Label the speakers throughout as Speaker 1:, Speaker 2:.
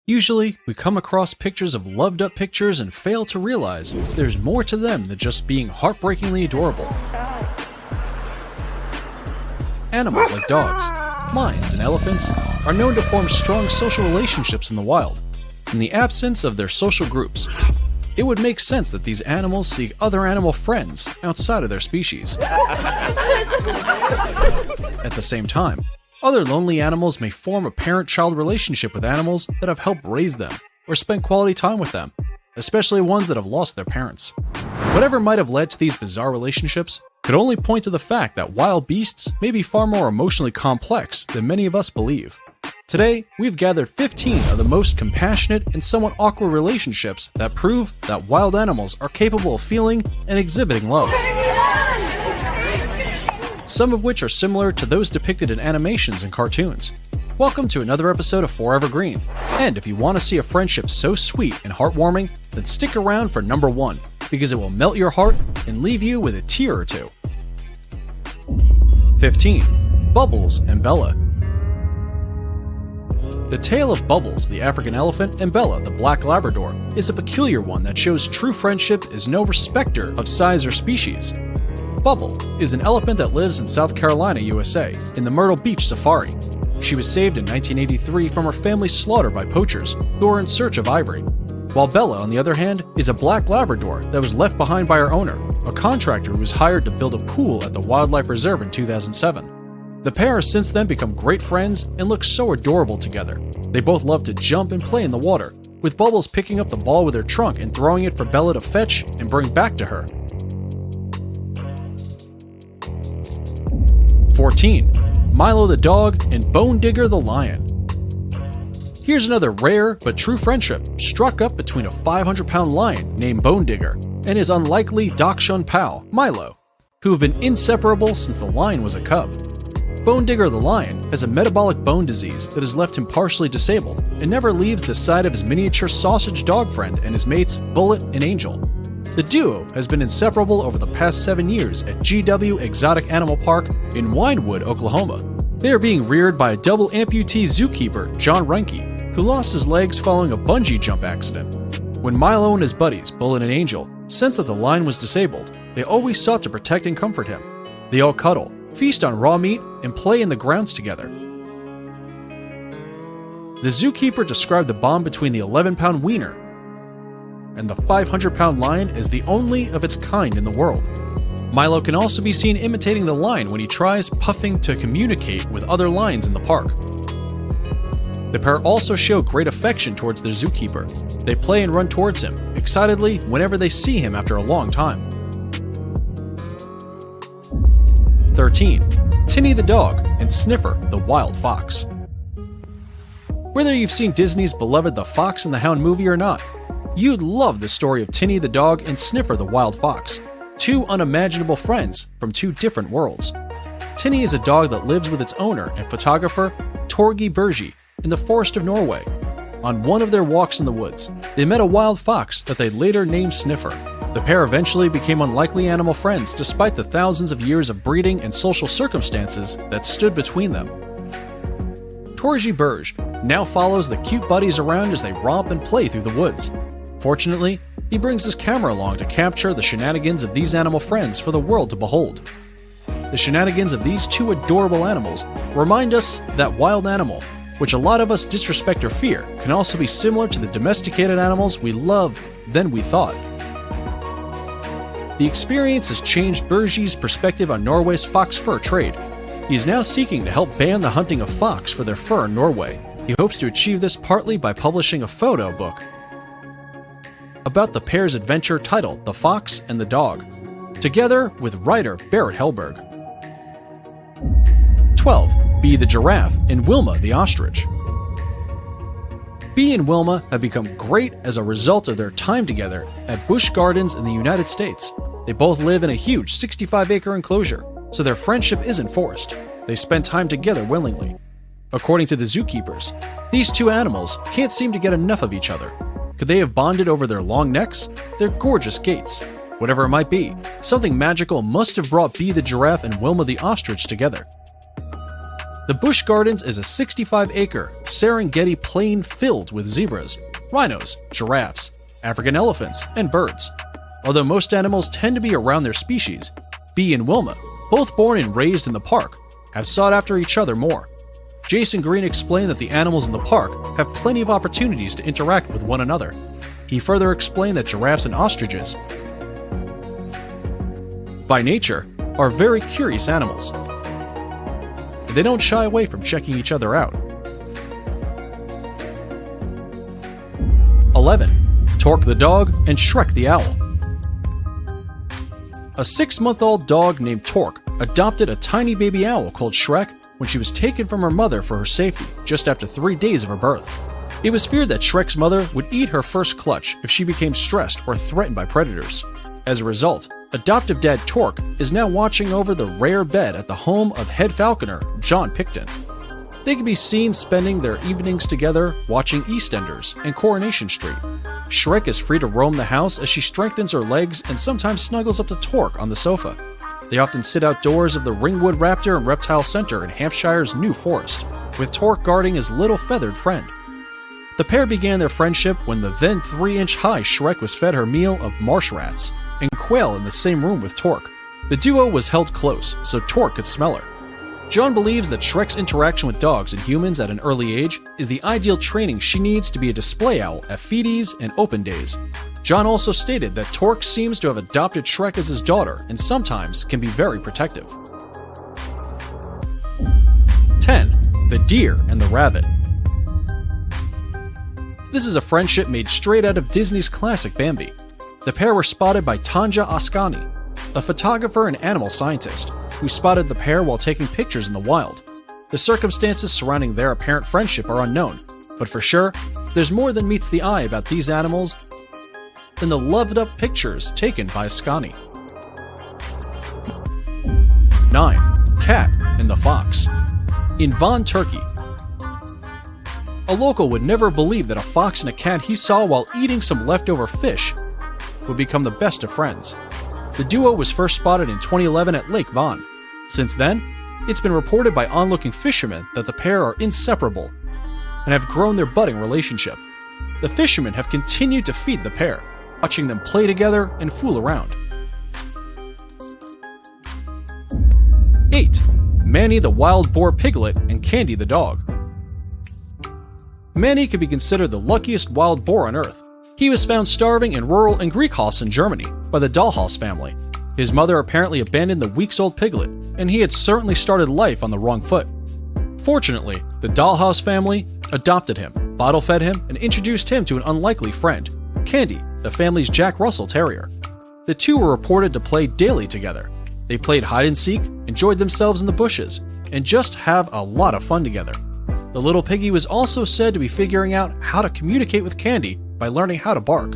Speaker 1: Usually, we come across pictures of loved-up pictures and fail to realize there's more to them than just being heartbreakingly adorable. Animals like dogs, lions, and elephants are known to form strong social relationships in the wild. In the absence of their social groups, it would make sense that these animals seek other animal friends outside of their species. At the same time, other lonely animals may form a parent-child relationship with animals that have helped raise them or spent quality time with them, especially ones that have lost their parents. Whatever might have led to these bizarre relationships could only point to the fact that wild beasts may be far more emotionally complex than many of us believe. Today, we've gathered 15 of the most compassionate and somewhat awkward relationships that prove that wild animals are capable of feeling and exhibiting love. Some of which are similar to those depicted in animations and cartoons. Welcome to another episode of Forever Green, and if you want to see a friendship so sweet and heartwarming, then stick around for number 1, because it will melt your heart and leave you with a tear or two. 15. Bubbles and Bella. The tale of Bubbles, the African elephant, and Bella, the black Labrador, is a peculiar one that shows true friendship is no respecter of size or species. Bubble is an elephant that lives in South Carolina, USA, in the Myrtle Beach Safari. She was saved in 1983 from her family's slaughter by poachers who were in search of ivory. While Bella, on the other hand, is a black Labrador that was left behind by her owner, a contractor who was hired to build a pool at the wildlife reserve in 2007. The pair has since then become great friends and look so adorable together. They both love to jump and play in the water, with Bubbles picking up the ball with her trunk and throwing it for Bella to fetch and bring back to her. 14. Milo the dog and Bone Digger the lion. Here's another rare but true friendship struck up between a 500-pound lion named Bone Digger and his unlikely Dachshund pal, Milo, who have been inseparable since the lion was a cub. Bone Digger the lion has a metabolic bone disease that has left him partially disabled and never leaves the side of his miniature sausage dog friend and his mates Bullet and Angel. The duo has been inseparable over the past 7 years at GW Exotic Animal Park in Winewood, Oklahoma. They are being reared by a double amputee zookeeper, John Reinke, who lost his legs following a bungee jump accident. When Milo and his buddies, Bullet and Angel, sensed that the lion was disabled, they always sought to protect and comfort him. They all cuddle, feast on raw meat, and play in the grounds together. The zookeeper described the bond between the 11-pound wiener and the 500-pound lion as the only of its kind in the world. Milo can also be seen imitating the lion when he tries puffing to communicate with other lions in the park. The pair also show great affection towards their zookeeper. They play and run towards him, excitedly whenever they see him after a long time. 13. Tinny the dog and Sniffer the wild fox. Whether you've seen Disney's beloved The Fox and the Hound movie or not, you'd love the story of Tinny the dog and Sniffer the wild fox, two unimaginable friends from two different worlds. Tinny is a dog that lives with its owner and photographer, Torgi Bergi, in the forest of Norway. On one of their walks in the woods, they met a wild fox that they later named Sniffer. The pair eventually became unlikely animal friends despite the thousands of years of breeding and social circumstances that stood between them. Torgi Bergi now follows the cute buddies around as they romp and play through the woods. Fortunately, he brings his camera along to capture the shenanigans of these animal friends for the world to behold. The shenanigans of these two adorable animals remind us that wild animal, which a lot of us disrespect or fear, can also be similar to the domesticated animals we love than we thought. The experience has changed Bergi's perspective on Norway's fox fur trade. He is now seeking to help ban the hunting of fox for their fur in Norway. He hopes to achieve this partly by publishing a photo book about the pair's adventure titled The Fox and the Dog, together with writer Barrett Hellberg. 12. Bee the giraffe and Wilma the ostrich. Bee and Wilma have become great as a result of their time together at Busch Gardens in the United States. They both live in a huge 65-acre enclosure, so their friendship isn't forced. They spend time together willingly. According to the zookeepers, these two animals can't seem to get enough of each other. Could they have bonded over their long necks, their gorgeous gaits? Whatever it might be, something magical must have brought Bee the giraffe and Wilma the ostrich together. The Busch Gardens is a 65-acre Serengeti plain filled with zebras, rhinos, giraffes, African elephants, and birds. Although most animals tend to be around their species, Bee and Wilma, both born and raised in the park, have sought after each other more. Jason Green explained that the animals in the park have plenty of opportunities to interact with one another. He further explained that giraffes and ostriches, by nature, are very curious animals. They don't shy away from checking each other out. 11. Torque the dog and Shrek the owl. A 6-month-old dog named Torque adopted a tiny baby owl called Shrek when she was taken from her mother for her safety just after 3 days of her birth. It was feared that Shrek's mother would eat her first clutch if she became stressed or threatened by predators. As a result, adoptive dad Torque is now watching over the rare bed at the home of head falconer John Picton. They can be seen spending their evenings together watching EastEnders and Coronation Street. Shrek is free to roam the house as she strengthens her legs and sometimes snuggles up to Torque on the sofa. They often sit outdoors of the Ringwood Raptor and Reptile Center in Hampshire's New Forest, with Torque guarding his little feathered friend. The pair began their friendship when the then 3-inch-high Shrek was fed her meal of marsh rats and quail in the same room with Torque. The duo was held close so Torque could smell her. John believes that Shrek's interaction with dogs and humans at an early age is the ideal training she needs to be a display owl at feedees and open days. John also stated that Torque seems to have adopted Shrek as his daughter and sometimes can be very protective. 10. The deer and the rabbit. This is a friendship made straight out of Disney's classic Bambi. The pair were spotted by Tanja Ascani, a photographer and animal scientist, who spotted the pair while taking pictures in the wild. The circumstances surrounding their apparent friendship are unknown, but for sure, there's more than meets the eye about these animals than the loved-up pictures taken by Ascani. 9. Cat and the Fox. In Vaughan, Turkey, a local would never believe that a fox and a cat he saw while eating some leftover fish would become the best of friends. The duo was first spotted in 2011 at Lake Vaughan. Since then, it's been reported by onlooking fishermen that the pair are inseparable and have grown their budding relationship. The fishermen have continued to feed the pair, watching them play together and fool around. 8. Manny the wild boar piglet and Candy the dog. Manny could be considered the luckiest wild boar on Earth. He was found starving in rural Engrichhaus in Germany by the Dahlhaus family. His mother apparently abandoned the weeks-old piglet, and he had certainly started life on the wrong foot. Fortunately, the Dahlhaus family adopted him, bottle-fed him, and introduced him to an unlikely friend, Candy, the family's Jack Russell Terrier. The two were reported to play daily together. They played hide-and-seek, enjoyed themselves in the bushes, and just have a lot of fun together. The little piggy was also said to be figuring out how to communicate with Candy by learning how to bark.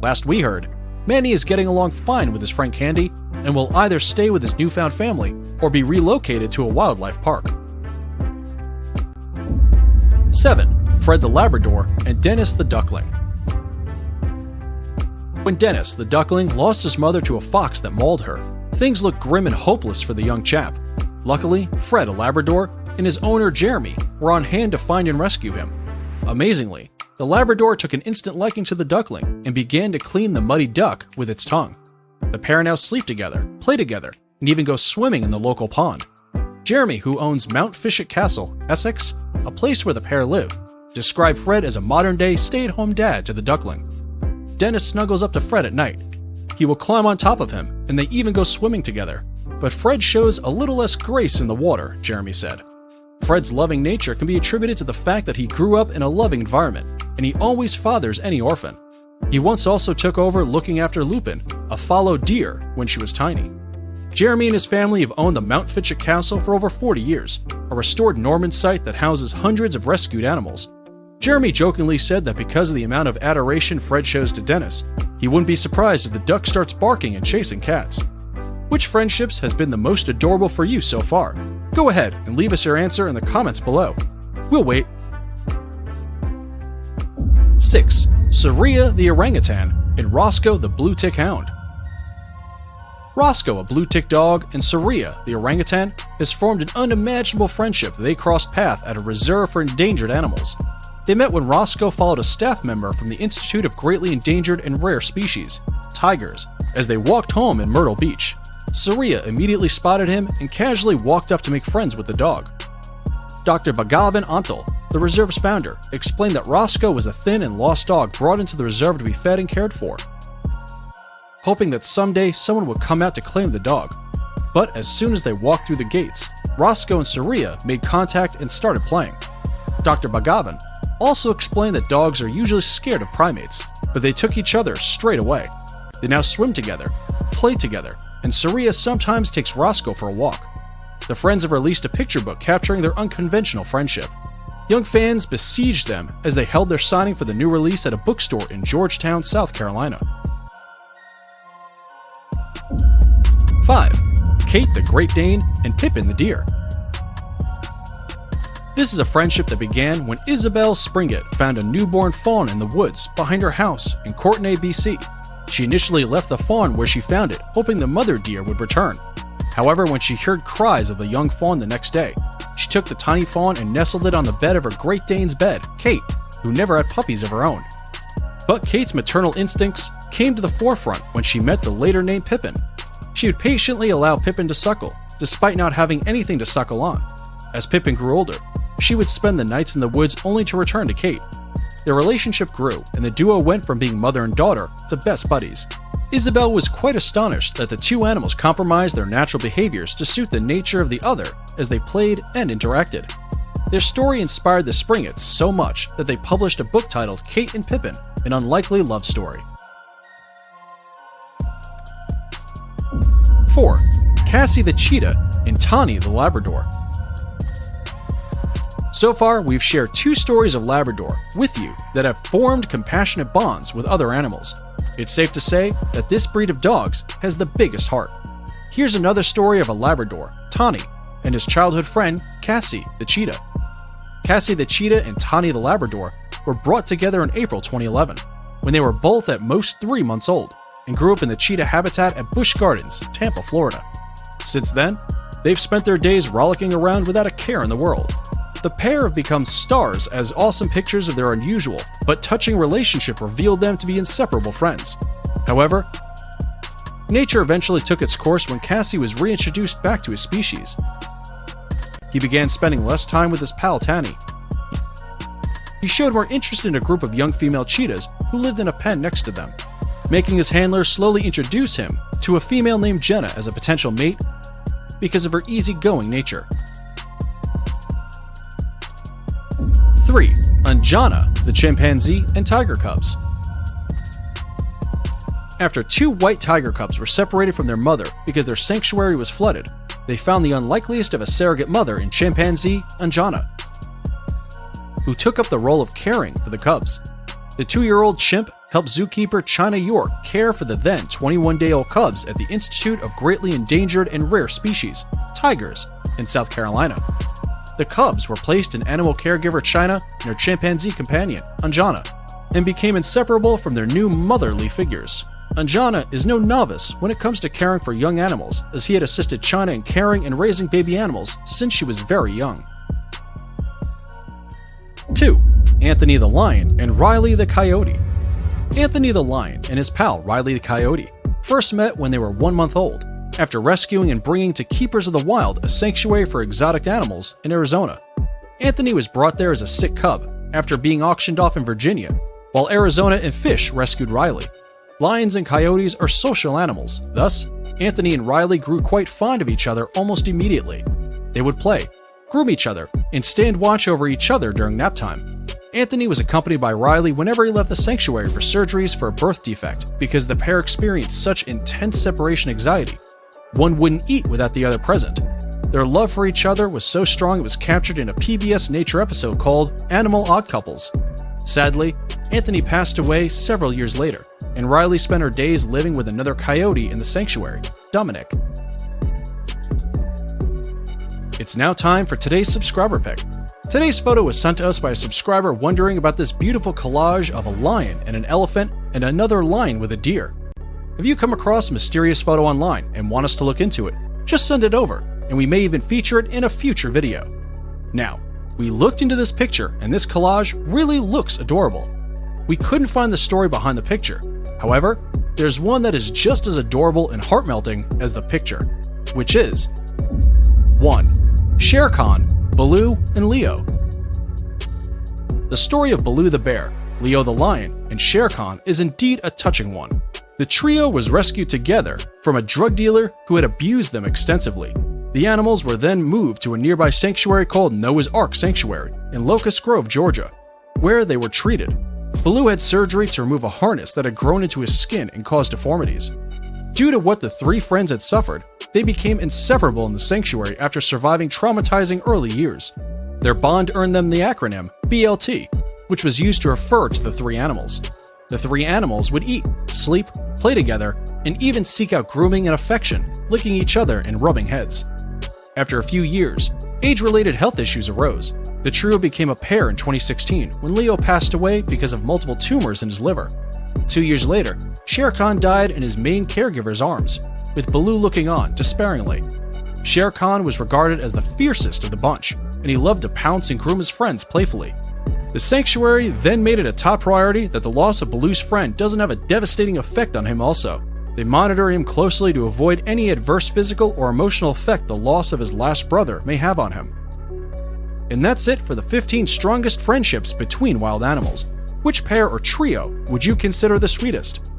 Speaker 1: Last we heard, Manny is getting along fine with his friend Candy and will either stay with his newfound family or be relocated to a wildlife park. 7. Fred the Labrador and Dennis the Duckling. When Dennis the Duckling lost his mother to a fox that mauled her, things looked grim and hopeless for the young chap. Luckily, Fred, a Labrador, and his owner Jeremy were on hand to find and rescue him. Amazingly, the Labrador took an instant liking to the duckling and began to clean the muddy duck with its tongue. The pair now sleep together, play together, and even go swimming in the local pond. Jeremy, who owns Mount Fishet Castle, Essex, a place where the pair live, described Fred as a modern-day stay-at-home dad to the duckling. Dennis snuggles up to Fred at night. He will climb on top of him, and they even go swimming together. But Fred shows a little less grace in the water, Jeremy said. Fred's loving nature can be attributed to the fact that he grew up in a loving environment, and he always fathers any orphan. He once also took over looking after Lupin, a fallow deer, when she was tiny. Jeremy and his family have owned the Mount Fishet Castle for over 40 years, a restored Norman site that houses hundreds of rescued animals. Jeremy jokingly said that because of the amount of adoration Fred shows to Dennis, he wouldn't be surprised if the duck starts barking and chasing cats. Which friendships has been the most adorable for you so far? Go ahead and leave us your answer in the comments below. We'll wait. 6. Surya the orangutan and Roscoe the blue tick hound. Roscoe, a blue tick dog, and Surya the orangutan has formed an unimaginable friendship. They crossed paths at a reserve for endangered animals. They met when Roscoe followed a staff member from the Institute of Greatly Endangered and Rare Species, tigers, as they walked home in Myrtle Beach. Surya immediately spotted him and casually walked up to make friends with the dog. Dr. Bhagavan Antal, the reserve's founder, explained that Roscoe was a thin and lost dog brought into the reserve to be fed and cared for, hoping that someday someone would come out to claim the dog. But as soon as they walked through the gates, Roscoe and Surya made contact and started playing. Dr. Bhagavan also explained that dogs are usually scared of primates, but they took each other straight away. They now swim together, play together, and Surya sometimes takes Roscoe for a walk. The friends have released a picture book capturing their unconventional friendship. Young fans besieged them as they held their signing for the new release at a bookstore in Georgetown, South Carolina. 5. Kate the Great Dane and Pippen the Deer. This is a friendship that began when Isabel Springett found a newborn fawn in the woods behind her house in Courtenay, BC. She initially left the fawn where she found it, hoping the mother deer would return. However, when she heard cries of the young fawn the next day, she took the tiny fawn and nestled it on the bed of her Great Dane's bed, Kate, who never had puppies of her own. But Kate's maternal instincts came to the forefront when she met the later named Pippen. She would patiently allow Pippen to suckle, despite not having anything to suckle on. As Pippen grew older, she would spend the nights in the woods only to return to Kate. Their relationship grew, and the duo went from being mother and daughter to best buddies. Isabel was quite astonished that the two animals compromised their natural behaviors to suit the nature of the other as they played and interacted. Their story inspired the Springetts so much that they published a book titled Kate and Pippen, an Unlikely Love Story. 4. Cassie the Cheetah and Tawny the Labrador. So far, we've shared 2 stories of Labrador with you that have formed compassionate bonds with other animals. It's safe to say that this breed of dogs has the biggest heart. Here's another story of a Labrador, Tawny, and his childhood friend, Cassie the Cheetah. Cassie the Cheetah and Tawny the Labrador were brought together in April 2011, when they were both at most 3 months old, and grew up in the cheetah habitat at Busch Gardens, Tampa, Florida. Since then, they've spent their days rollicking around without a care in the world. The pair have become stars as awesome pictures of their unusual but touching relationship revealed them to be inseparable friends. However, nature eventually took its course when Cassie was reintroduced back to his species. He began spending less time with his pal Tawny. He showed more interest in a group of young female cheetahs who lived in a pen next to them, making his handler slowly introduce him to a female named Jenna as a potential mate because of her easygoing nature. 3. Anjana, the chimpanzee, and tiger cubs. After 2 white tiger cubs were separated from their mother because their sanctuary was flooded, they found the unlikeliest of a surrogate mother in chimpanzee Anjana, who took up the role of caring for the cubs. The 2-year-old chimp helped zookeeper China York care for the then 21-day-old cubs at the Institute of Greatly Endangered and Rare Species, tigers, in South Carolina. The cubs were placed in animal caregiver China and her chimpanzee companion, Anjana, and became inseparable from their new motherly figures. Anjana is no novice when it comes to caring for young animals, as he had assisted China in caring and raising baby animals since she was very young. 2. Anthony the Lion and Riley the Coyote. Anthony the Lion and his pal Riley the Coyote first met when they were 1 month old, after rescuing and bringing to Keepers of the Wild, a sanctuary for exotic animals in Arizona. Anthony was brought there as a sick cub after being auctioned off in Virginia, while Arizona and Fish rescued Riley. Lions and coyotes are social animals, thus, Anthony and Riley grew quite fond of each other almost immediately. They would play, groom each other, and stand watch over each other during nap time. Anthony was accompanied by Riley whenever he left the sanctuary for surgeries for a birth defect because the pair experienced such intense separation anxiety. One wouldn't eat without the other present. Their love for each other was so strong it was captured in a PBS Nature episode called Animal Odd Couples. Sadly, Anthony passed away several years later, and Riley spent her days living with another coyote in the sanctuary, Dominic. It's now time for today's subscriber pick. Today's photo was sent to us by a subscriber wondering about this beautiful collage of a lion and an elephant and another lion with a deer. If you come across a mysterious photo online and want us to look into it, just send it over, and we may even feature it in a future video. Now, we looked into this picture and this collage really looks adorable. We couldn't find the story behind the picture. However, there's one that is just as adorable and heart-melting as the picture, which is 1. Sharekhan, Baloo, and Leo. The story of Baloo the bear, Leo the lion, and Sharekhan is indeed a touching one. The trio was rescued together from a drug dealer who had abused them extensively. The animals were then moved to a nearby sanctuary called Noah's Ark Sanctuary in Locust Grove, Georgia, where they were treated. Baloo had surgery to remove a harness that had grown into his skin and caused deformities. Due to what the three friends had suffered, they became inseparable in the sanctuary after surviving traumatizing early years. Their bond earned them the acronym BLT, which was used to refer to the three animals. The three animals would eat, sleep, play together, and even seek out grooming and affection, licking each other and rubbing heads. After a few years, age-related health issues arose. The trio became a pair in 2016 when Leo passed away because of multiple tumors in his liver. 2 years later, Sharekhan died in his main caregiver's arms, with Baloo looking on despairingly. Sharekhan was regarded as the fiercest of the bunch, and he loved to pounce and groom his friends playfully. The sanctuary then made it a top priority that the loss of Baloo's friend doesn't have a devastating effect on him also. They monitor him closely to avoid any adverse physical or emotional effect the loss of his last brother may have on him. And that's it for the 15 strongest friendships between wild animals. Which pair or trio would you consider the sweetest?